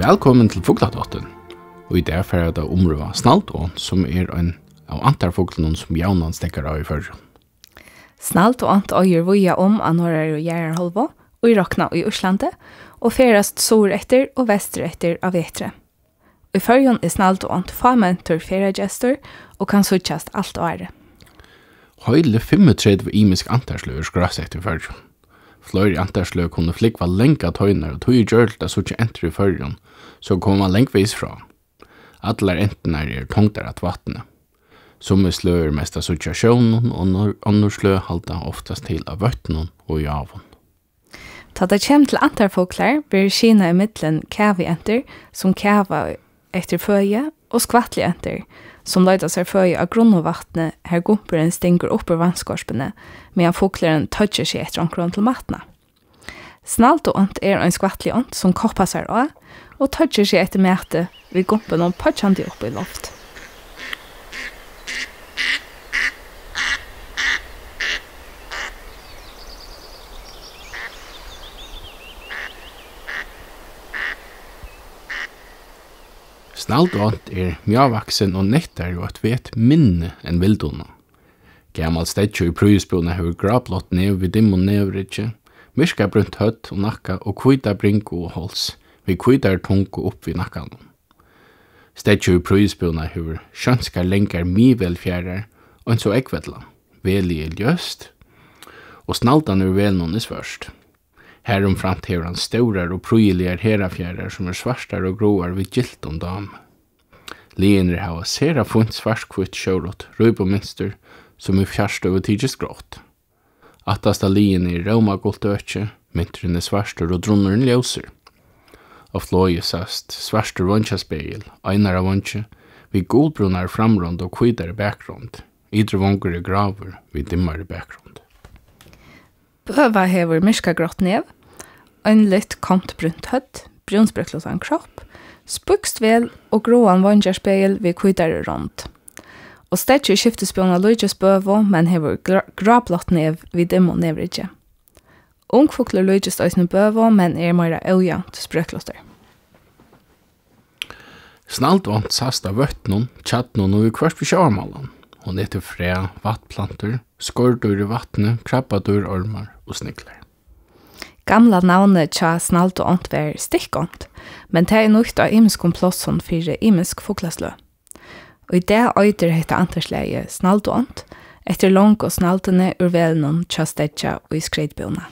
Velkommen til fuglatáttur. Og I dag får jeg da omrøve Snælduont, som en av antarfuglene som jaunan stekker av I førre. Snælduont øyer voja av norra og Gjerarholva, og I Rokna og I Oslandet, og ferast sor etter og vester etter av vetre. I førjon Snælduont famentur feriegestor og kan suttjast alt året. Høyle 35 imisk antarsløver skras etter førjon. Flere antarsløv kunne flikva lenka tøyner og tøy gjørt at suttje enter I førjon, så kom man lengveis fra. Alle entene tungtar at vattnet. Somme sløer mest av suttja sjøvnen, og andre slø halda oftast til av vøttenen og I avon. Ta det kjem til antarfoklar blir Kina I middelen kævi-enter som kæva etter føye og skvattli-enter som løyda seg føye av grunn og vattnet her gumperen stinger opp I vannskorspene medan foklaren tødger seg etter omkron til matna. Snælduont en skvattli-ont som koppar seg av og tødger seg etter mæte vid gumpen og pødjandi opp I loft. Snælduont mjavaksen og nettar og et vet minne enn vilduna. Gammal stedjo I prøyesbona hever grablott nev vid dim og nevrydje, myrka brunt høtt og nakka og kvita brinko og hols, vid kvitar tungo opp vid nakkan. Stedjo I prøyesbona hever skjønskar lenkar mivelfjærar og en så ekvedla, veli ljøst, og snaldan velnon svørst. Heromframt hever han staurar og prøyeligar herafjærar som svartar og groar vid gilt om dam. Liener hava sera funt svarskvitt sjårot, røybominster, som fjarst over tidsis grått. Attasta liener rauma gult økje, myntren svarstur og drunneren ljøser. Og fløye sast, svarstur vansjaspeil, einar av vansje, vid gulbrunnar framrond og kvidare bakgrund, idre vongur graver vid dimmare bakgrund. Bøva hever myrka grått nev, en litt komt brunt høtt, brunsbrøklosan kropp, spukst vel og gråan vannjarspeil ved kvidare rond. Og stedje I skiftespjona løyjes bøvo, men hever grablott nev vid dim og nevrydje. Ungfokler løyjes øysne bøvo, men meira øyjant sprøkloster. Snælduont sast av vøttnum, tjattnum og I kvart på sjåarmalan. Hon etter fræ, vattplanter, skordur I vattnet, krabbadur, ormar og sniglar. Gamla navnet tja Snælduont var stikkont, men det nøyt av imisk plåsson fyrir imisk fuglaslø. Og I det øyder heter antarsleie Snælduont, etter lang og snaldene ur velnån tja stedja og I skreidbjona.